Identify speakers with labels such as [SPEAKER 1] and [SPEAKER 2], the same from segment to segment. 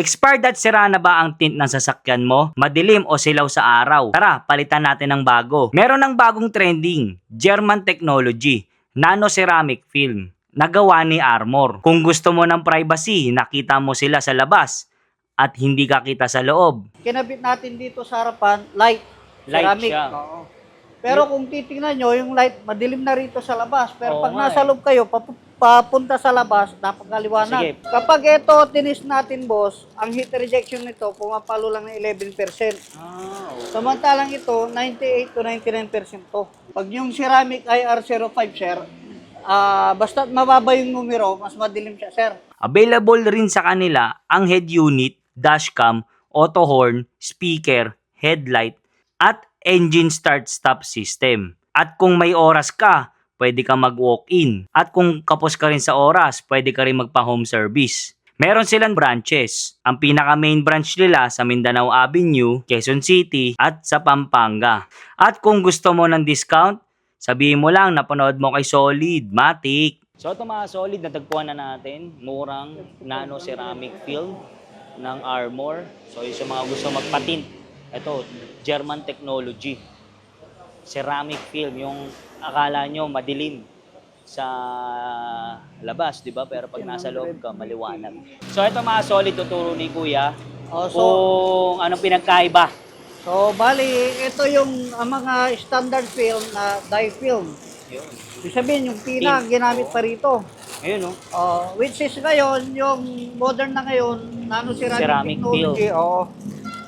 [SPEAKER 1] Expired at sira na ba ang tint ng sasakyan mo? Madilim o silaw sa araw? Tara, palitan natin ng bago. Meron ng bagong trending, German technology, nano ceramic film, nagawa ni Armor. Kung gusto mo ng privacy, nakita mo sila sa labas at hindi ka kita sa loob.
[SPEAKER 2] Kinabit natin dito sa harapan, light.
[SPEAKER 1] Light
[SPEAKER 2] Ceramic.
[SPEAKER 1] siya.
[SPEAKER 2] Oo. Pero kung titingnan nyo, yung light, madilim na rito sa labas. Pero
[SPEAKER 1] Oo
[SPEAKER 2] pag
[SPEAKER 1] nga
[SPEAKER 2] nasa loob kayo, papunta sa labas, napakaliwanag.
[SPEAKER 1] Sige.
[SPEAKER 2] Kapag ito, tinis natin, boss, ang heat rejection nito, pumapalo lang ng 11%. Samantalang ito, 98 to 99% to. Pag yung ceramic IR05, sir, basta't mababa yung numero, mas madilim siya, sir.
[SPEAKER 1] Available rin sa kanila ang head unit, dashcam, auto horn, speaker, headlight, at engine start-stop system. At kung may oras ka, pwede ka mag-walk-in. At kung kapos ka rin sa oras, pwede ka rin magpa-home service. Meron silang branches. Ang pinaka-main branch nila sa Mindanao Avenue, Quezon City, at sa Pampanga. At kung gusto mo ng discount, sabihin mo lang napanood mo kay Solid, Matic. So ito mga Solid, natagpuan na natin. Murang nano ceramic film ng Armor. So yung sa mga gusto magpatint, ito, German technology. Ceramic film, yung akala nyo madilim sa labas, di ba? Pero pag nasa loob ka, maliwanag. So ito mga Solid, tuturo ni Kuya kung anong pinagkaiba.
[SPEAKER 2] So, bali, ito yung mga standard film na dye film.
[SPEAKER 1] Yun.
[SPEAKER 2] Ibig sabihin, yung tina, ginamit pa rito.
[SPEAKER 1] Ayun, no?
[SPEAKER 2] Which is ngayon, yung modern na ngayon, nano-ceramic technology.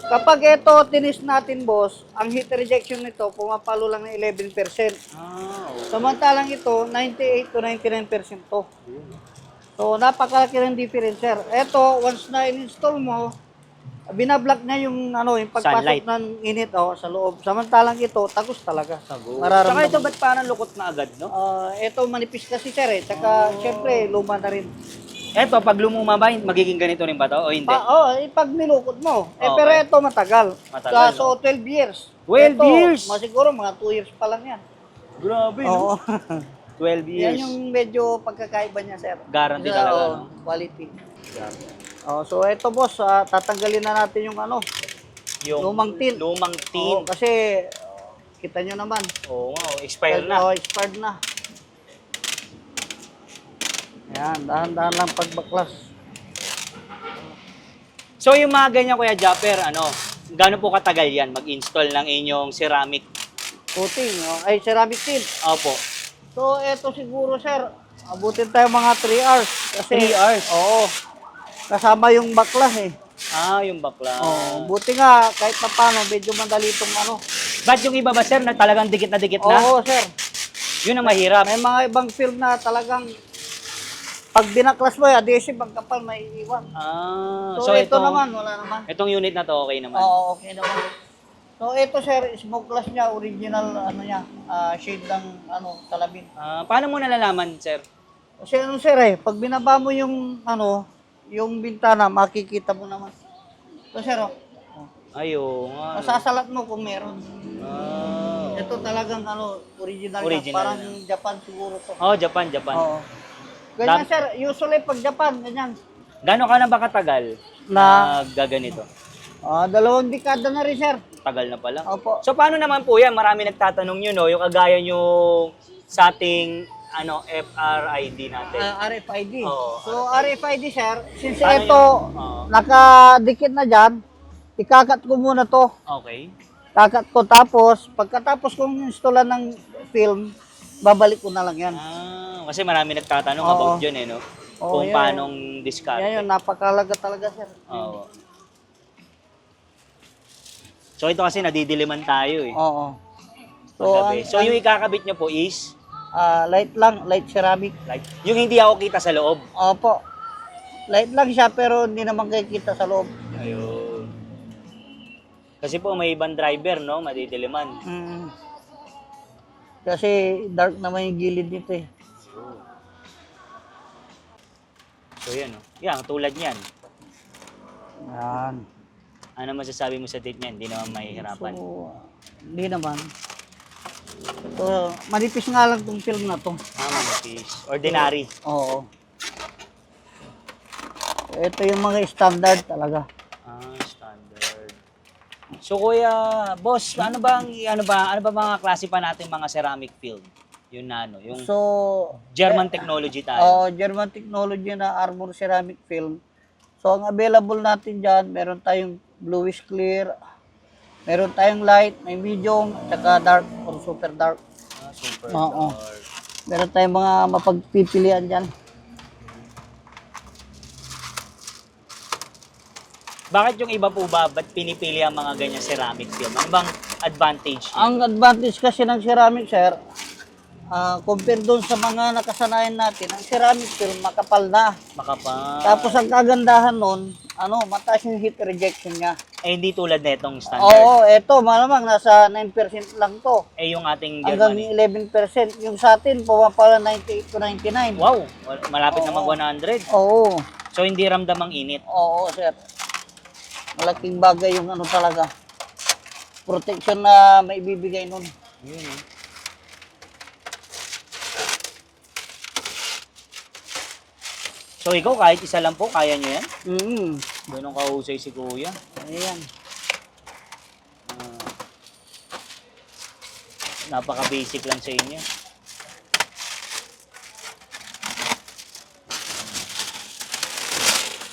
[SPEAKER 2] Kapag ito, tinis natin, boss, ang heat rejection nito, pumapalo lang ng 11%. Samantalang ito, 98 to 99% to. So, napakalaki ng difference, sir. Ito, once na in-install mo, binablock niya yung yung pagpasok
[SPEAKER 1] Sunlight
[SPEAKER 2] ng init sa loob. Samantalang ito, tagos talaga.
[SPEAKER 1] Saka ito, ba't parang lukot na agad, no?
[SPEAKER 2] Ito, manipis kasi, sir. Tsaka, syempre, luma na rin.
[SPEAKER 1] Eto, pag lumumaba, magiging ganito rin ba to o hindi?
[SPEAKER 2] Pag nilukot mo.
[SPEAKER 1] Okay.
[SPEAKER 2] Pero ito matagal.
[SPEAKER 1] Matagal,
[SPEAKER 2] So, 12 years.
[SPEAKER 1] 12 years?
[SPEAKER 2] Siguro mga 2 years pa lang yan.
[SPEAKER 1] Grabe,
[SPEAKER 2] Oo.
[SPEAKER 1] 12 years.
[SPEAKER 2] Yan yung medyo pagkakaiba niya, sir.
[SPEAKER 1] Guarantee talaga, no?
[SPEAKER 2] Quality. So, ito, boss, tatanggalin na natin yung
[SPEAKER 1] Yung
[SPEAKER 2] lumang tin.
[SPEAKER 1] Lumang tin.
[SPEAKER 2] Kasi, kita nyo naman.
[SPEAKER 1] Oo nga, expire na.
[SPEAKER 2] Expired na. Yan, dahan-dahan lang pagbaklas.
[SPEAKER 1] So yung mga ganyan, Kuya Japper, gaano po katagal yan mag-install ng inyong ceramic?
[SPEAKER 2] Coating, ceramic tin.
[SPEAKER 1] Opo.
[SPEAKER 2] So, eto siguro, sir, abutin tayo mga 3 hours. Kasi,
[SPEAKER 1] 3 hours?
[SPEAKER 2] Oo. Kasama yung baklas eh.
[SPEAKER 1] Yung bakla.
[SPEAKER 2] Buti nga, kahit pa paano, medyo madali itong
[SPEAKER 1] Ba't yung iba ba, sir, na talagang dikit na dikit na?
[SPEAKER 2] Oo, sir.
[SPEAKER 1] Yun ang mahirap.
[SPEAKER 2] May mga ibang film na talagang pag binaklas mo, adhesive, ang kapal, may iwan. So, ito naman, wala naman.
[SPEAKER 1] Itong unit na to, okay naman?
[SPEAKER 2] Oo, okay naman. So, ito, sir, smoke glass niya, original, shade ng, salamin.
[SPEAKER 1] Paano mo nalalaman, sir?
[SPEAKER 2] Kasi sir, pag binaba mo yung, yung bintana, makikita mo naman. So, sir,
[SPEAKER 1] Ayun nga.
[SPEAKER 2] masasalat mo kung meron.
[SPEAKER 1] Oh.
[SPEAKER 2] Ito talagang, original,
[SPEAKER 1] Original
[SPEAKER 2] parang
[SPEAKER 1] na.
[SPEAKER 2] Japan siguro to.
[SPEAKER 1] Japan.
[SPEAKER 2] Oo. Ganyan, sir, usually pag Japan, ganyan.
[SPEAKER 1] Gano'n ka na ba katagal
[SPEAKER 2] Na,
[SPEAKER 1] gaganito?
[SPEAKER 2] 2 dekada na rin, sir.
[SPEAKER 1] Tagal na pala.
[SPEAKER 2] Opo.
[SPEAKER 1] So paano naman po yan? Marami nagtatanong nyo, no? Yung kagaya nyo sa ating FRID natin.
[SPEAKER 2] RFID.
[SPEAKER 1] Oo,
[SPEAKER 2] So, RFID, sir, since
[SPEAKER 1] Paano
[SPEAKER 2] ito,
[SPEAKER 1] Oo.
[SPEAKER 2] nakadikit na dyan, ikakat ko muna to.
[SPEAKER 1] Okay.
[SPEAKER 2] Kakat ko, tapos, pagkatapos kong installan ng film, babalik ko na lang yan.
[SPEAKER 1] Kasi marami nagtatanong
[SPEAKER 2] Oo.
[SPEAKER 1] about yun, no?
[SPEAKER 2] Oo,
[SPEAKER 1] Kung
[SPEAKER 2] yan.
[SPEAKER 1] paanong discard.
[SPEAKER 2] Yan yun, napakalaga talaga, sir.
[SPEAKER 1] Oo. So ito kasi nadidiliman tayo eh.
[SPEAKER 2] Oo.
[SPEAKER 1] Paggabi. So yung ikakabit nyo po is?
[SPEAKER 2] Light lang, light ceramic.
[SPEAKER 1] Like, yung hindi ako kita sa loob.
[SPEAKER 2] Opo. Light lang siya, pero hindi naman kikita sa loob.
[SPEAKER 1] Ayun. Kasi po may ibang driver, no? Madidiliman.
[SPEAKER 2] Kasi dark naman yung gilid nito eh.
[SPEAKER 1] So yan, no? Yan, tulad niyan.
[SPEAKER 2] Yan.
[SPEAKER 1] Ano masasabi mo sa date niyan? Hindi naman mahihirapan.
[SPEAKER 2] So, hindi naman. So, manipis nga lang tong film na to.
[SPEAKER 1] Manipis. Ordinary.
[SPEAKER 2] Oo. Ito yung mga standard talaga.
[SPEAKER 1] Standard. So kuya, boss, ano ba mga klase pa natin mga ceramic field? Yun na ano, yung
[SPEAKER 2] So,
[SPEAKER 1] German technology tayo.
[SPEAKER 2] German technology na armor ceramic film. So, ang available natin dyan, meron tayong bluish clear, meron tayong light, may medium, at saka dark or super dark.
[SPEAKER 1] Super
[SPEAKER 2] Oo.
[SPEAKER 1] dark.
[SPEAKER 2] Meron tayong mga mapagpipilian dyan.
[SPEAKER 1] Bakit yung iba po ba, ba't pinipili ang mga ganyan ceramic film? Ano bang advantage niya?
[SPEAKER 2] Ang advantage kasi ng ceramic, sir, compare doon sa mga nakasanayan natin, ang ceramic film makapal na.
[SPEAKER 1] Makapal.
[SPEAKER 2] Tapos ang kagandahan nun, mataas yung heat rejection niya.
[SPEAKER 1] Eh, hindi tulad netong standard.
[SPEAKER 2] Oo, eto, malamang nasa 9% lang to.
[SPEAKER 1] Eh, yung ating
[SPEAKER 2] Hanggang
[SPEAKER 1] German.
[SPEAKER 2] 11%. Yung sa atin, pumapala 98 to 99.
[SPEAKER 1] Wow, malapit na
[SPEAKER 2] Oo.
[SPEAKER 1] mag-100.
[SPEAKER 2] Oo,
[SPEAKER 1] So, hindi ramdam ang init.
[SPEAKER 2] oo, sir. Malaking bagay yung talaga. Protection na may bibigay nun.
[SPEAKER 1] Yun, eh. So, ikaw, kahit isa lang po, kaya nyo yan? Ganun kahusay si kuya.
[SPEAKER 2] Ayan.
[SPEAKER 1] Napaka-basic lang sa inyo.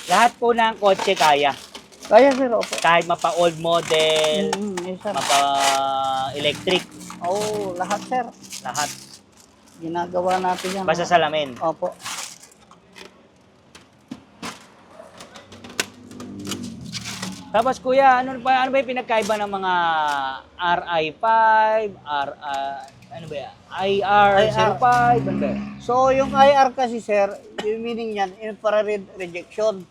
[SPEAKER 1] Lahat po ng kotse kaya.
[SPEAKER 2] Kaya, sir, opo.
[SPEAKER 1] Kahit mapa-old model,
[SPEAKER 2] Yes, sir.
[SPEAKER 1] mapa-electric,
[SPEAKER 2] Oo, lahat, sir.
[SPEAKER 1] lahat.
[SPEAKER 2] Ginagawa natin yan.
[SPEAKER 1] Basta salamin.
[SPEAKER 2] Opo.
[SPEAKER 1] Tapos kuya, ano ba yung pinagkaiba ng mga RI5, ano ba yan? IR05, ano ba yan?
[SPEAKER 2] So, yung IR kasi, sir, yung meaning yan, infrared rejection.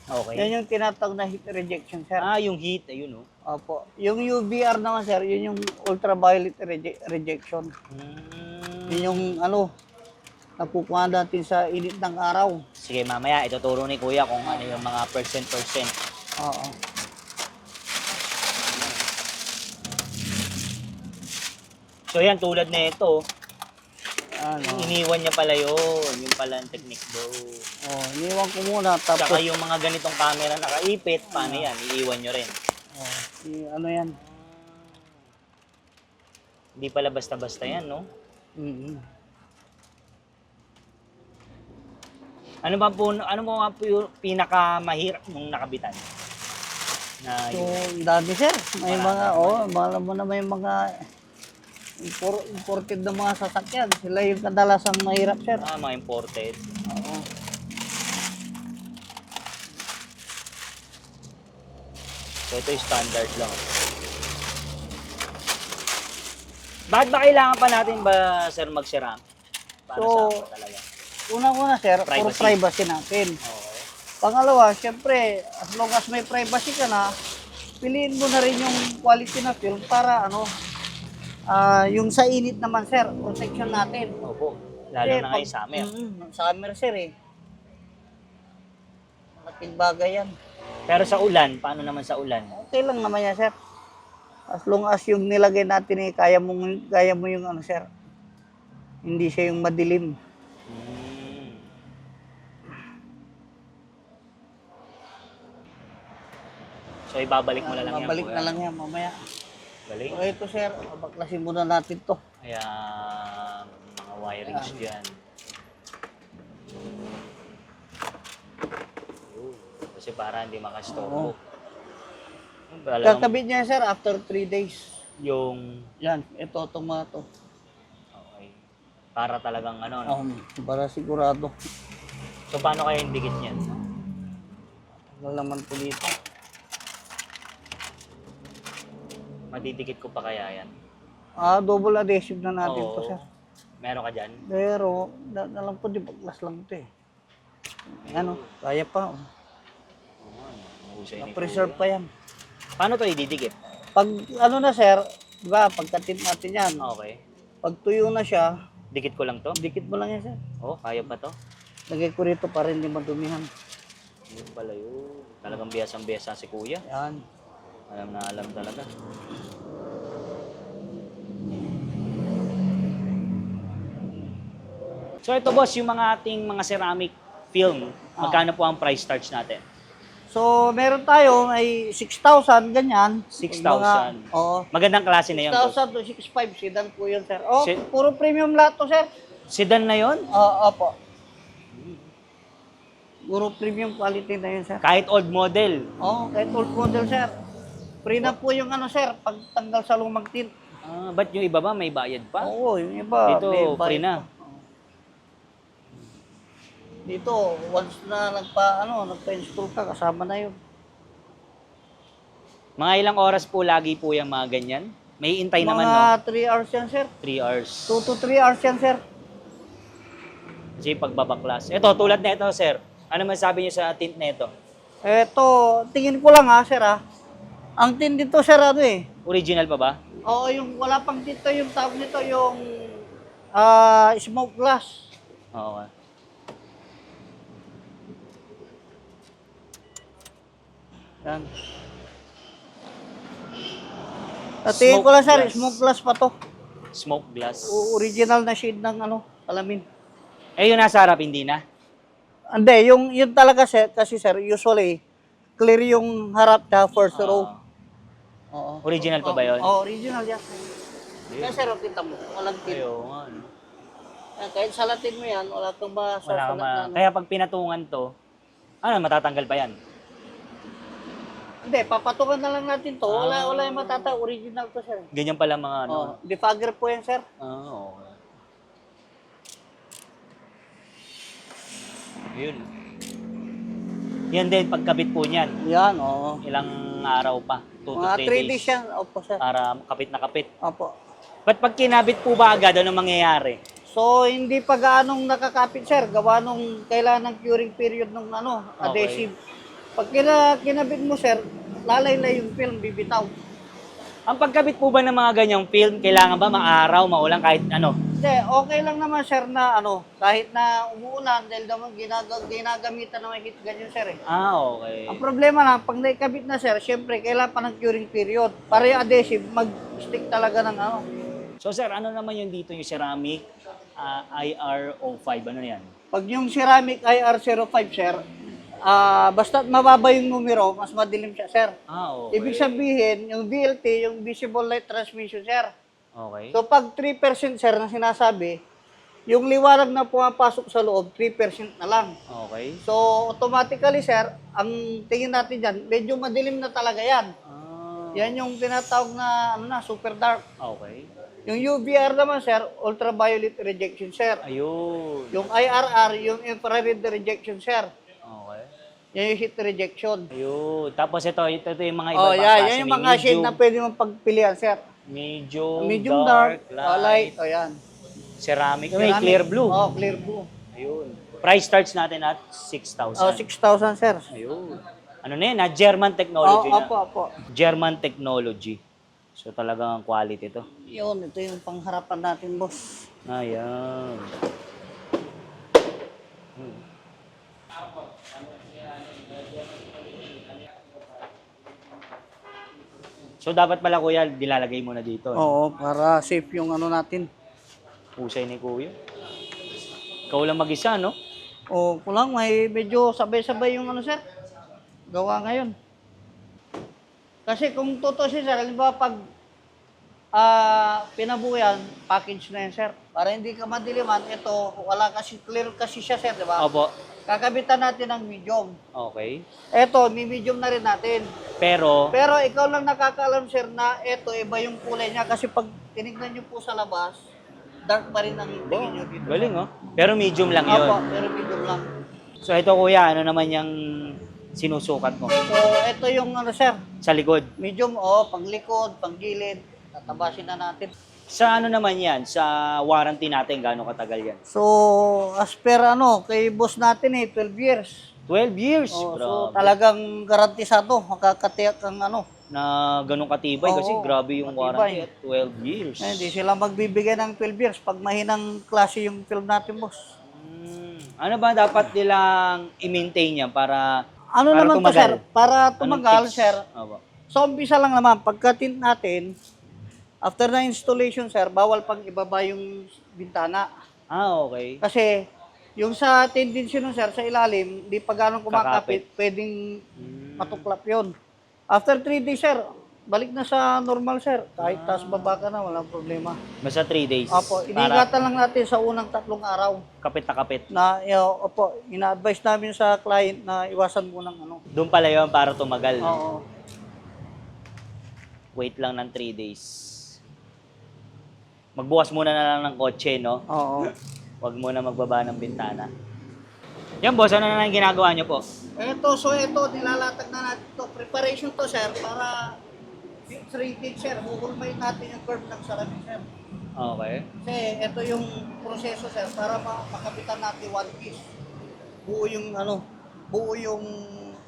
[SPEAKER 1] Okay.
[SPEAKER 2] Yan yung tinatawag na heat rejection, sir.
[SPEAKER 1] Yung heat, ayun oh.
[SPEAKER 2] Opo. Yung UVR naman, sir, yun yung ultraviolet rejection. Yun yung nakukuha natin sa init ng araw.
[SPEAKER 1] Sige, mamaya ituturo ni kuya kung ano yung mga percent.
[SPEAKER 2] Oo.
[SPEAKER 1] So yan, tulad na ito,
[SPEAKER 2] Ano.
[SPEAKER 1] iniwan niya pala yun. Yung pala ang technique daw.
[SPEAKER 2] Oh, iniwan ko muna. Tapos,
[SPEAKER 1] Tsaka yung mga ganitong camera nakaipit, paano yan? Iiwan nyo rin.
[SPEAKER 2] ano yan?
[SPEAKER 1] Hindi pala basta-basta yan, no?
[SPEAKER 2] Mm-hmm.
[SPEAKER 1] Ano ba po yung pinakamahirap mong nakabitan? Na
[SPEAKER 2] So,
[SPEAKER 1] yun.
[SPEAKER 2] dati, sir, may
[SPEAKER 1] Marami.
[SPEAKER 2] mga, alam mo na may mga imported na mga sasakyan. Sila yung kadalasang mahirap, sir.
[SPEAKER 1] Mga imported.
[SPEAKER 2] Oo.
[SPEAKER 1] So ito yung standard lang. Bakit ba kailangan pa natin ba, sir, mag-ceramic? Para
[SPEAKER 2] So,
[SPEAKER 1] sa ako talaga.
[SPEAKER 2] Unang-una, sir, for
[SPEAKER 1] Privacy.
[SPEAKER 2] privacy natin.
[SPEAKER 1] Okay.
[SPEAKER 2] Pangalawa, syempre, as long as may privacy ka na, piliin mo na rin yung quality na film para yung sa init naman, sir, protection natin.
[SPEAKER 1] Opo. Lalo na ngayon summer.
[SPEAKER 2] Summer, sir, eh. Malaking bagay yan.
[SPEAKER 1] Pero sa ulan, paano naman sa ulan?
[SPEAKER 2] Okay lang naman yan, sir. As long as yung nilagay natin, kaya mo yung sir. Hindi siya yung madilim.
[SPEAKER 1] So ibabalik mo na lang yan.
[SPEAKER 2] Mabalik na lang yan mamaya.
[SPEAKER 1] Galing.
[SPEAKER 2] So ito, sir, baklasin muna natin to.
[SPEAKER 1] Kaya mga wirings dyan. Kasi para hindi makastorbo.
[SPEAKER 2] Kakabit niya, sir, after 3 days.
[SPEAKER 1] Yung,
[SPEAKER 2] Yan, ito, itong mga to.
[SPEAKER 1] okay. Para talagang ano, no?
[SPEAKER 2] Para sigurado.
[SPEAKER 1] So paano kayo yung dikit niyan?
[SPEAKER 2] Tagal naman po dito.
[SPEAKER 1] Madidikit ko pa kaya yan?
[SPEAKER 2] Double adhesive na natin
[SPEAKER 1] Oo.
[SPEAKER 2] to, sir.
[SPEAKER 1] Meron ka dyan?
[SPEAKER 2] Pero, lang po, di baglas lang ito eh. Ano, kaya pa.
[SPEAKER 1] Mahusay ni
[SPEAKER 2] Na-preserve
[SPEAKER 1] Kuya.
[SPEAKER 2] pa yan.
[SPEAKER 1] Paano to ididikit?
[SPEAKER 2] Pag na, sir, di ba, pagkatip natin yan.
[SPEAKER 1] Okay.
[SPEAKER 2] Pag tuyo na siya,
[SPEAKER 1] Dikit ko lang to?
[SPEAKER 2] dikit mo lang yan, sir.
[SPEAKER 1] Oh, kaya pa to?
[SPEAKER 2] Lagay ko rito para hindi madumihan.
[SPEAKER 1] Yun pala yun. Talagang biyasang-biyasa si kuya.
[SPEAKER 2] Yan.
[SPEAKER 1] Alam na alam talaga. So ito boss, yung mga ating mga ceramic film, magkano po ang price starts natin?
[SPEAKER 2] So, meron tayo ay 6,000, ganyan.
[SPEAKER 1] 6,000.
[SPEAKER 2] Oo.
[SPEAKER 1] Magandang klase na yun, boss.
[SPEAKER 2] 6,000 to 6,500, sedan po yun, sir. Oh,
[SPEAKER 1] Si-
[SPEAKER 2] puro premium lahat to, sir.
[SPEAKER 1] Sedan na yun?
[SPEAKER 2] Opo. Puro premium quality na yun, sir.
[SPEAKER 1] Kahit old model.
[SPEAKER 2] Oo, kahit old model, sir. Free na po yung ano, sir, pagtanggal sa lumang tint.
[SPEAKER 1] Ba't yung iba ba may bayad pa?
[SPEAKER 2] Oo, yung iba.
[SPEAKER 1] Dito,
[SPEAKER 2] may
[SPEAKER 1] free
[SPEAKER 2] bayad
[SPEAKER 1] na.
[SPEAKER 2] pa. Dito, once na nagpa-install ka, kasama na yun.
[SPEAKER 1] Mga ilang oras po lagi po yung mga ganyan? May intay naman, no?
[SPEAKER 2] Mga 3 hours yan, sir.
[SPEAKER 1] 3 hours.
[SPEAKER 2] 2 to 3 hours yan, sir.
[SPEAKER 1] Kasi pagbabaklas. Ito, tulad na ito, sir. Ano masabi niyo sa tint na ito?
[SPEAKER 2] Eto, tingin ko lang ha, sir ha. Ang tint dito, sir, ano eh.
[SPEAKER 1] Original pa ba?
[SPEAKER 2] Oo, yung wala pang dito, yung tawag nito, yung smoke glass.
[SPEAKER 1] Oo.
[SPEAKER 2] Yan. At tingin ko lang, sir,
[SPEAKER 1] glass.
[SPEAKER 2] smoke glass pa to.
[SPEAKER 1] Smoke glass.
[SPEAKER 2] Original na shade ng alamin.
[SPEAKER 1] Eh, yung nasa harap, hindi na?
[SPEAKER 2] Hindi, yung talaga, sir, kasi sir, usually, clear yung harap na first row. Oo.
[SPEAKER 1] Original pa ba yun?
[SPEAKER 2] Oo, original yan. Kaya sir, kita mo, walang tint.
[SPEAKER 1] Ayaw nga, no?
[SPEAKER 2] Kahit salatin mo yan, wala kang
[SPEAKER 1] Wala ka
[SPEAKER 2] masasalat na.
[SPEAKER 1] Kaya pag pinatungan to, matatanggal pa yan?
[SPEAKER 2] Hindi, papatungan na lang natin to. Wala yung matata. Original to, sir.
[SPEAKER 1] Ganyan pala mga ano.
[SPEAKER 2] Defogger po yan, sir.
[SPEAKER 1] Okay. Yun. Yan din, pagkabit po niyan.
[SPEAKER 2] Yan, oo.
[SPEAKER 1] Ilang araw pa? 2 to
[SPEAKER 2] Mga
[SPEAKER 1] 3
[SPEAKER 2] 3
[SPEAKER 1] days.
[SPEAKER 2] days yan. Opo, sir.
[SPEAKER 1] Para kapit na kapit.
[SPEAKER 2] Opo.
[SPEAKER 1] Ba't pag kinabit po ba agad, ano mangyayari?
[SPEAKER 2] So, hindi pa gaanong nakakapit, sir. Gawa nung kailangan ng curing period ng adhesive. Pag kinabit mo, sir, lalay yung film, bibitaw.
[SPEAKER 1] Ang pagkabit po ba ng mga ganyang film, kailangan ba maaraw, maulan, kahit ano?
[SPEAKER 2] Hindi, okay lang naman, sir, na kahit na umuulan, dahil naman ginagamitan ng heat gun yun, sir.
[SPEAKER 1] Okay.
[SPEAKER 2] Ang problema lang, pag naikabit na, sir, syempre, kailangan pa ng curing period. Para yung adhesive, mag-stick talaga ng
[SPEAKER 1] So sir, ano naman yung dito yung ceramic IR05? Ano yan?
[SPEAKER 2] Pag yung ceramic IR05, sir, basta mababa yung numero, mas madilim siya, sir.
[SPEAKER 1] Okay.
[SPEAKER 2] Ibig sabihin, yung VLT, yung visible light transmission, sir.
[SPEAKER 1] Okay.
[SPEAKER 2] So pag 3%, sir, na sinasabi, yung liwanag na pumapasok sa loob, 3% na lang.
[SPEAKER 1] Okay.
[SPEAKER 2] So automatically, sir, ang tingin natin dyan, medyo madilim na talaga yan. Yan yung tinatawag na super dark.
[SPEAKER 1] Okay.
[SPEAKER 2] Yung UVR naman, sir, ultraviolet rejection, sir.
[SPEAKER 1] Ayun.
[SPEAKER 2] Yung IRR, yung infrared rejection, sir.
[SPEAKER 1] Okay.
[SPEAKER 2] Yan yung heat rejection.
[SPEAKER 1] Ayun. Tapos ito yung mga
[SPEAKER 2] Oh,
[SPEAKER 1] iba-ibang
[SPEAKER 2] yeah,
[SPEAKER 1] klase.
[SPEAKER 2] yan yung
[SPEAKER 1] May
[SPEAKER 2] mga shade na pwede mong pagpilian, sir.
[SPEAKER 1] medium
[SPEAKER 2] Dark,
[SPEAKER 1] light,
[SPEAKER 2] light. O yan.
[SPEAKER 1] ceramic. May clear blue.
[SPEAKER 2] Oh, clear blue.
[SPEAKER 1] Ayun. Price starts natin at 6,000.
[SPEAKER 2] Oh, 6,000, sir.
[SPEAKER 1] Ayun. Ano na yan? German technology na.
[SPEAKER 2] Opo.
[SPEAKER 1] German technology. So talagang quality to.
[SPEAKER 2] Yun, ito yung pangharapan natin, boss.
[SPEAKER 1] Ayan. So dapat pala kuya, dilalagay mo na dito.
[SPEAKER 2] Oo, para safe yung natin.
[SPEAKER 1] Pusay ni kuya. Ikaw lang mag-isa, no?
[SPEAKER 2] O, kulang, may medyo sabay-sabay yung sir. Gawa ngayon. Kasi kung totoo siya, sir, halimbawa pag pinabuo yan, package na yan, sir. Para hindi ka madiliman, ito, wala kasi, clear kasi siya, sir, di ba?
[SPEAKER 1] Opo.
[SPEAKER 2] Kakabitan natin ng medium.
[SPEAKER 1] Okay.
[SPEAKER 2] Ito, may medium na rin natin.
[SPEAKER 1] Pero,
[SPEAKER 2] Pero ikaw lang nakakaalam, sir, na ito, iba yung kulay niya. Kasi pag tinignan nyo po sa labas, dark pa rin ang tingin nyo dito.
[SPEAKER 1] galing oh. Pero medium lang yun.
[SPEAKER 2] Opo, pero medium lang.
[SPEAKER 1] So ito kuya, ano naman yung sinusukat mo?
[SPEAKER 2] So, ito yung sir,
[SPEAKER 1] Sa likod.
[SPEAKER 2] medium, panglikod, panggilid, tatabasin na natin.
[SPEAKER 1] Sa ano naman yan? Sa warranty natin, gaano katagal yan?
[SPEAKER 2] So, as per kay boss natin 12 years.
[SPEAKER 1] 12 years.
[SPEAKER 2] So,
[SPEAKER 1] Grabe.
[SPEAKER 2] talagang garantisado, makakatiyak ang
[SPEAKER 1] Na ganun katibay kasi
[SPEAKER 2] Oo,
[SPEAKER 1] grabe yung
[SPEAKER 2] matibay.
[SPEAKER 1] warranty at 12 years.
[SPEAKER 2] Hindi sila magbibigay ng 12 years pag mahinang klase yung film natin, boss.
[SPEAKER 1] Ano ba dapat nilang i-maintain yan para
[SPEAKER 2] Ano
[SPEAKER 1] para
[SPEAKER 2] naman to,
[SPEAKER 1] tumagal?
[SPEAKER 2] sir? Para
[SPEAKER 1] Anong
[SPEAKER 2] tumagal,
[SPEAKER 1] tips?
[SPEAKER 2] sir.
[SPEAKER 1] Opo.
[SPEAKER 2] So, umpisa lang naman, pagka-tint natin, after na installation, sir, bawal pang ibaba yung bintana.
[SPEAKER 1] Okay.
[SPEAKER 2] Kasi, Yung sa tendency nun, sir, sa ilalim, di pa ganong kumakapit, pwedeng matuklap yon. After 3 days, sir, balik na sa normal, sir. Kahit taas baba ka na, walang problema.
[SPEAKER 1] Basta 3 days.
[SPEAKER 2] Opo,
[SPEAKER 1] Para
[SPEAKER 2] iningatan lang natin sa unang 3 araw
[SPEAKER 1] kapit na kapit.
[SPEAKER 2] na, opo, ina-advise namin sa client na iwasan mo ng ano.
[SPEAKER 1] Doon pala yun para tumagal.
[SPEAKER 2] Oo.
[SPEAKER 1] Wait lang ng 3 days. Magbukas muna na lang ng kotse, no?
[SPEAKER 2] Oo.
[SPEAKER 1] Huwag muna magbaba ng bintana. Yan, boss, ano na lang ginagawa nyo po?
[SPEAKER 2] Ito, nilalatag na natin to. Preparation to, sir, para rated, sir. Huhulmayin natin yung curve ng salamin, sir.
[SPEAKER 1] Okay.
[SPEAKER 2] Kasi ito yung proseso, sir, para makapitan natin one piece. Buo yung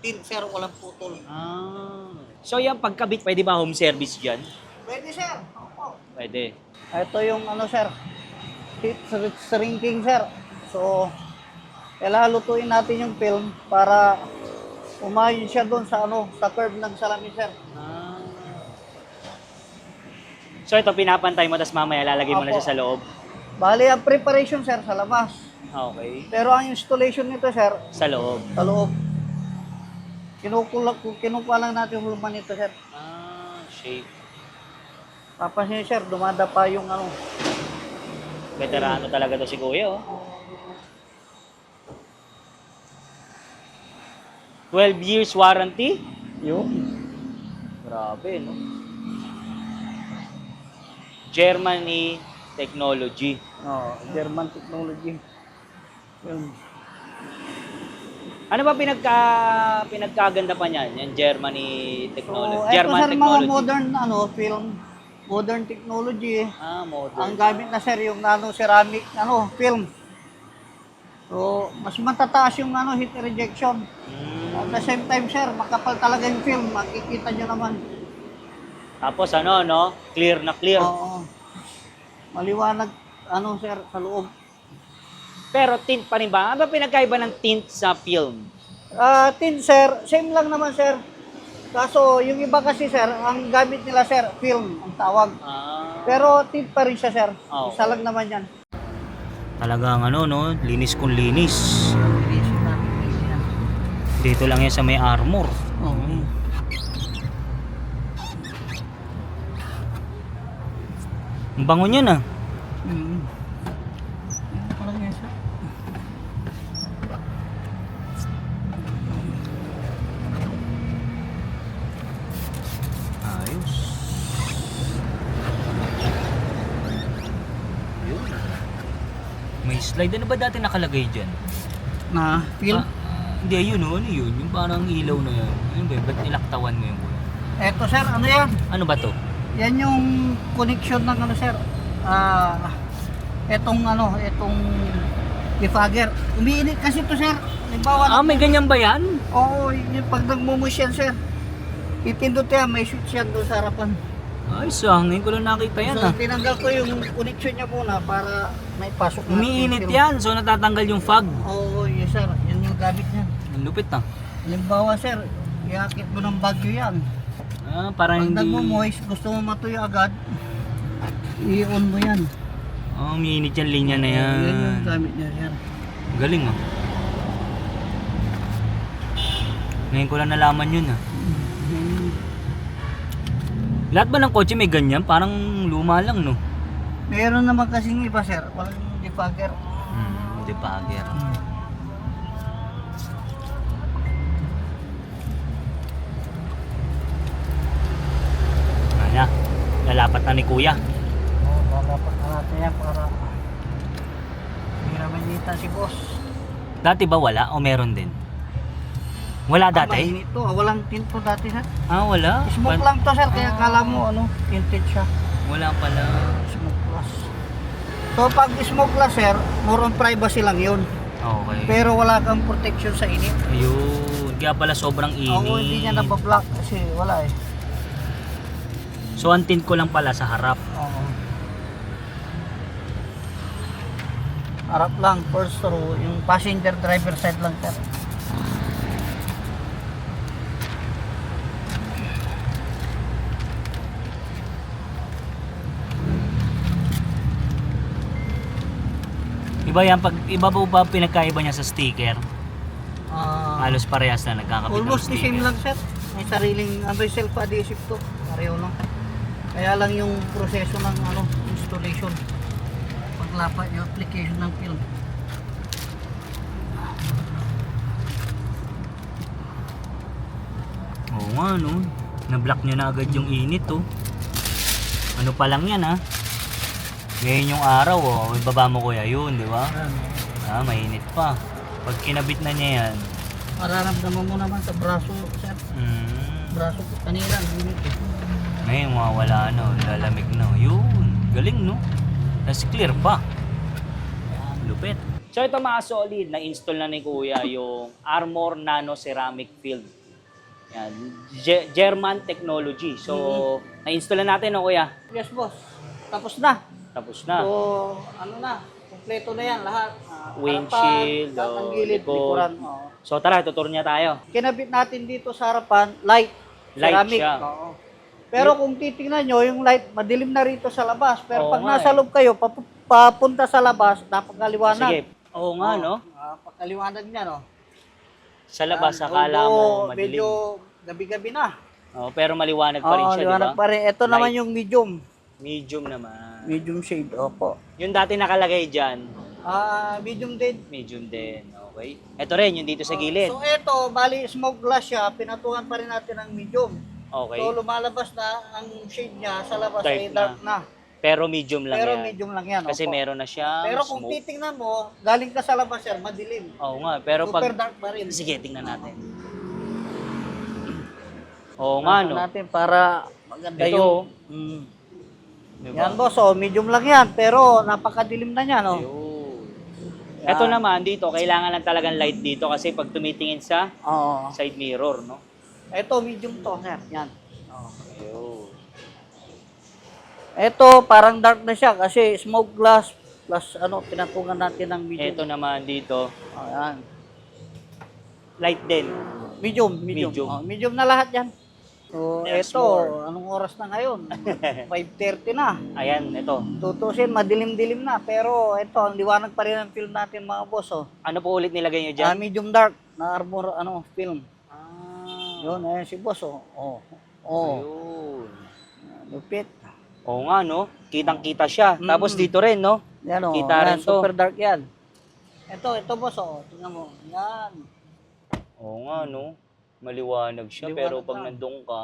[SPEAKER 2] tin, sir, walang putol.
[SPEAKER 1] So yan, pagkabit, pwede ba home service dyan?
[SPEAKER 2] Pwede, sir. Opo.
[SPEAKER 1] Pwede.
[SPEAKER 2] Ito yung sir, shrinking, sir. So, lutuin natin yung film para umayon siya doon sa sa curve ng salamin, sir.
[SPEAKER 1] So ito, pinapantay mo, tapos mamaya lalagay mo na
[SPEAKER 2] Opo.
[SPEAKER 1] siya sa loob.
[SPEAKER 2] Bali, ang preparation, sir, sa labas.
[SPEAKER 1] Okay.
[SPEAKER 2] Pero ang installation nito, sir,
[SPEAKER 1] Sa loob.
[SPEAKER 2] sa loob. Kinukuha lang natin yung hulman nito, sir.
[SPEAKER 1] Shape.
[SPEAKER 2] Tapos yun, sir, dumadapa yung
[SPEAKER 1] Veterano talaga to si Kuya, oh. 12 years warranty?
[SPEAKER 2] Yun.
[SPEAKER 1] Grabe, no? Germany Technology.
[SPEAKER 2] German technology. Yun.
[SPEAKER 1] Ano ba pinagkaganda pa niyan? Yan, Germany Technology.
[SPEAKER 2] So,
[SPEAKER 1] German
[SPEAKER 2] ito, sir,
[SPEAKER 1] Technology.
[SPEAKER 2] mga modern, film. Modern technology.
[SPEAKER 1] Modern.
[SPEAKER 2] Ang gamit na, sir, yung ceramic, film. So, mas matataas yung heat rejection. At the same time, sir, makapal talaga yung film. Makikita nyo naman.
[SPEAKER 1] Tapos no? Clear na clear.
[SPEAKER 2] Oo. Maliwanag, sir, sa loob.
[SPEAKER 1] Pero tint pa rin ba? Ano ba pinagkaiba ng tint sa film?
[SPEAKER 2] Tin, sir, same lang naman, sir. Kaso, yung iba kasi, sir, ang gamit nila, sir, film, ang tawag. Pero tint pa rin siya, sir.
[SPEAKER 1] Oh.
[SPEAKER 2] Isa lang naman yan.
[SPEAKER 1] Talagang no? Linis kung linis. Dito lang yan sa may armor.
[SPEAKER 2] Oo.
[SPEAKER 1] Ang bango niyan, ah.
[SPEAKER 2] Parang yan, sir.
[SPEAKER 1] Ayos. Yun. May slide. Ano ba dati nakalagay dyan?
[SPEAKER 2] Na, film?
[SPEAKER 1] Hindi, yun, ano yun? Yung parang ilaw na yan. Ano ba yun? Ba't nilaktawan mo yung kuya?
[SPEAKER 2] Eto, sir, ano yan?
[SPEAKER 1] Ano ba to?
[SPEAKER 2] Yan yung connection ng sir. Etong defogger. Umiinit kasi to, sir. Halimbawa,
[SPEAKER 1] May ganyan ba yan?
[SPEAKER 2] oo, yung pag nagmumus yan, sir. Itindot yan, may switch yan doon sa harapan.
[SPEAKER 1] Ay, ngayon ko lang nakita yan,
[SPEAKER 2] So, tinanggal ko yung connection niya muna para may pasok na.
[SPEAKER 1] Umiinit yan, so natatanggal yung fog.
[SPEAKER 2] Oo, yes, sir. Yan yung gamit niyan.
[SPEAKER 1] Ang lupit, ah.
[SPEAKER 2] Halimbawa, sir, iakit mo ng bagyo yan.
[SPEAKER 1] Parang
[SPEAKER 2] Pag
[SPEAKER 1] hindi...
[SPEAKER 2] nagmumoist, gusto mo matuyo agad, i-on mo yan.
[SPEAKER 1] Umiinit yan, linya na yan.
[SPEAKER 2] Yan yung gamit niya, sir.
[SPEAKER 1] Galing, ah. Ngayon ko lang nalaman yun, ah. Lahat ba ng kotse may ganyan? Parang luma lang, no?
[SPEAKER 2] Meron naman kasing iba, sir. Walang defogger.
[SPEAKER 1] Defogger. Ano? Lalapat na ni Kuya.
[SPEAKER 2] Oo, lalapat na natin yan para hindi naman nita si boss.
[SPEAKER 1] Dati ba wala o meron din? Wala dati?
[SPEAKER 2] Mainit to. Walang tint to dati, sir.
[SPEAKER 1] Wala.
[SPEAKER 2] Smoke lang to, sir. Kaya kala mo, tinted siya.
[SPEAKER 1] Wala pala.
[SPEAKER 2] Smokeless. So, pag smokeless, sir, more on privacy lang yun.
[SPEAKER 1] Okay.
[SPEAKER 2] Pero wala kang protection sa init.
[SPEAKER 1] Ayun. Kaya pala sobrang init.
[SPEAKER 2] Oo, hindi niya nabablock kasi wala eh.
[SPEAKER 1] So, ang tint ko lang pala sa harap.
[SPEAKER 2] Oo. Harap lang, first row. Yung passenger driver side lang, sir.
[SPEAKER 1] Iba yan, iba ba pinagkaiba niya sa sticker? Halos parehas na nagkakabit ng
[SPEAKER 2] Almost the same
[SPEAKER 1] sticker.
[SPEAKER 2] lang, sir. May sariling self-adhesive to. Pareho lang. Kaya lang yung proseso ng installation. Paglapat yung application ng film.
[SPEAKER 1] Oo nga, no? Na-block niya na agad yung init, oh. Ano pa lang yan, ha? Ngayon yung araw, oh. Ibaba mo kuya yun, di ba? Mainit pa. Pag kinabit na niya yan.
[SPEAKER 2] Mararamdaman mo naman sa braso, sir. Braso ko kanila.
[SPEAKER 1] Ngayon, mawawala na, oh. Lalamig na. Yun. Galing, no? Tapos clear pa. Lupit. So ito mga solid, na-install na ni kuya yung Armor Nano Ceramic Field. Yan. German technology. So, na-install na natin, no, kuya?
[SPEAKER 2] Yes, boss. Tapos na.
[SPEAKER 1] Tapos na.
[SPEAKER 2] So, na, kompleto na yan lahat.
[SPEAKER 1] Windshield,
[SPEAKER 2] harapan, ang gilid,
[SPEAKER 1] likod.
[SPEAKER 2] likuran.
[SPEAKER 1] So, tara, tuturo niya tayo.
[SPEAKER 2] Kinabit natin dito sa harapan, light.
[SPEAKER 1] Light
[SPEAKER 2] Ceramic.
[SPEAKER 1] siya.
[SPEAKER 2] Oo. Pero kung titingnan nyo, yung light, madilim na rito sa labas. Pero
[SPEAKER 1] Oo
[SPEAKER 2] pag
[SPEAKER 1] nga
[SPEAKER 2] nasa loob kayo, papunta sa labas, napakaliwanag.
[SPEAKER 1] Sige. Oo nga, no?
[SPEAKER 2] Napakaliwanag niya, no?
[SPEAKER 1] Sa labas,
[SPEAKER 2] Yan,
[SPEAKER 1] akala
[SPEAKER 2] although
[SPEAKER 1] mo madilim.
[SPEAKER 2] medyo gabi-gabi na.
[SPEAKER 1] Oh, pero maliwanag pa rin siya, di
[SPEAKER 2] liwanag
[SPEAKER 1] ba?
[SPEAKER 2] pa rin. Ito naman
[SPEAKER 1] Light.
[SPEAKER 2] yung medium.
[SPEAKER 1] Medium naman.
[SPEAKER 2] Medium shade, opo.
[SPEAKER 1] Yung dati nakalagay dyan,
[SPEAKER 2] Medium din.
[SPEAKER 1] medium din. Okay. Ito rin, yung dito sa gilid.
[SPEAKER 2] So ito, bali smoke glass siya, pinatukan pa rin natin ng medium.
[SPEAKER 1] Okay.
[SPEAKER 2] So lumalabas na ang shade niya sa labas
[SPEAKER 1] Dark
[SPEAKER 2] ay dark na.
[SPEAKER 1] Pero medium lang
[SPEAKER 2] Pero
[SPEAKER 1] yan.
[SPEAKER 2] medium lang yan.
[SPEAKER 1] Kasi
[SPEAKER 2] opo.
[SPEAKER 1] meron na siyang
[SPEAKER 2] Pero kung
[SPEAKER 1] smoke.
[SPEAKER 2] titingnan mo, galing ka sa labas sir, madilim.
[SPEAKER 1] Oo nga, pero
[SPEAKER 2] Super
[SPEAKER 1] pag...
[SPEAKER 2] dark pa rin.
[SPEAKER 1] Sige, tingnan natin. Oo nga, no?
[SPEAKER 2] Natin para maganda
[SPEAKER 1] Ito,
[SPEAKER 2] yung...
[SPEAKER 1] Diba?
[SPEAKER 2] Yan boss, medium lang yan. Pero napakadilim na niya, no?
[SPEAKER 1] Ayun.
[SPEAKER 2] Yan.
[SPEAKER 1] Ito naman dito, kailangan lang talagang light dito kasi pag tumitingin sa
[SPEAKER 2] Oo.
[SPEAKER 1] side mirror, no?
[SPEAKER 2] Ito, medium to, sir. Yan.
[SPEAKER 1] Ayun.
[SPEAKER 2] Ito, parang dark na siya kasi smoke glass plus pinatungan natin ng medium.
[SPEAKER 1] Ito naman dito,
[SPEAKER 2] Ayan.
[SPEAKER 1] light din.
[SPEAKER 2] Medium.
[SPEAKER 1] Medium.
[SPEAKER 2] Medium na lahat yan. So,
[SPEAKER 1] There's
[SPEAKER 2] ito,
[SPEAKER 1] more.
[SPEAKER 2] anong oras na ngayon? 5:30 na.
[SPEAKER 1] Ayan, ito.
[SPEAKER 2] Tutusin, madilim-dilim na. Pero ito, ang liwanag pa rin ang film natin mga boss.
[SPEAKER 1] Ano po ulit nilagay nyo dyan?
[SPEAKER 2] Medium dark na armor film.
[SPEAKER 1] Ah,
[SPEAKER 2] Yun, ayan si boss.
[SPEAKER 1] ayun.
[SPEAKER 2] Lupit.
[SPEAKER 1] Oo nga, no? Kitang-kita siya.
[SPEAKER 2] Mm.
[SPEAKER 1] Tapos dito rin, no?
[SPEAKER 2] Yan o.
[SPEAKER 1] Kita rin to.
[SPEAKER 2] Super dark yan. Ito boss. Tingnan mo. Yan.
[SPEAKER 1] Oo nga, no? Maliwanag siya,
[SPEAKER 2] Liwanag
[SPEAKER 1] pero pag
[SPEAKER 2] na.
[SPEAKER 1] nandun ka,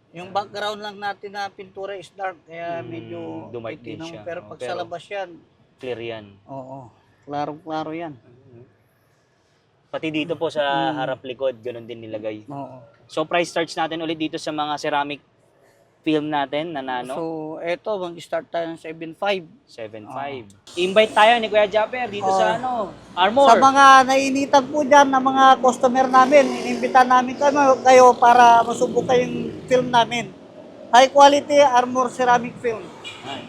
[SPEAKER 2] Yung background lang natin na pintura is dark. Kaya medyo
[SPEAKER 1] dumike din
[SPEAKER 2] titignan mo.
[SPEAKER 1] siya.
[SPEAKER 2] Pero pag sa
[SPEAKER 1] Pero-
[SPEAKER 2] labas yan,
[SPEAKER 1] clear yan.
[SPEAKER 2] oo. Klarong-klaro yan.
[SPEAKER 1] Pati dito po sa harap-likod, ganun din nilagay.
[SPEAKER 2] Oo.
[SPEAKER 1] So, price starts natin ulit dito sa mga ceramic film natin na nano.
[SPEAKER 2] So, eto, mag-start tayo ng 7.5.
[SPEAKER 1] 7.5. Invite tayo ni Kuya Japper dito sa Armor.
[SPEAKER 2] Sa mga nainitan po dyan ng mga customer namin, inimbita namin kayo para masubukan yung film namin. High quality armor ceramic film.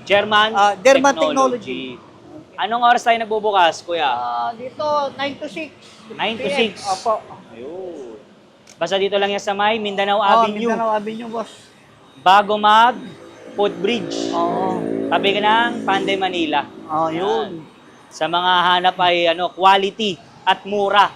[SPEAKER 1] German,
[SPEAKER 2] German
[SPEAKER 1] technology. Anong oras tayo nagbubukas, Kuya?
[SPEAKER 2] Dito, 9 to 6.
[SPEAKER 1] 9 to
[SPEAKER 2] PM.
[SPEAKER 1] 6.
[SPEAKER 2] Opo.
[SPEAKER 1] Ayun. Basta dito lang yan sa may Mindanao Avenue.
[SPEAKER 2] Mindanao Avenue, boss.
[SPEAKER 1] Bago mag Footbridge.
[SPEAKER 2] Oo.
[SPEAKER 1] Tabi ka ng Panday, Manila.
[SPEAKER 2] Yun.
[SPEAKER 1] Sa mga hanap ay quality at mura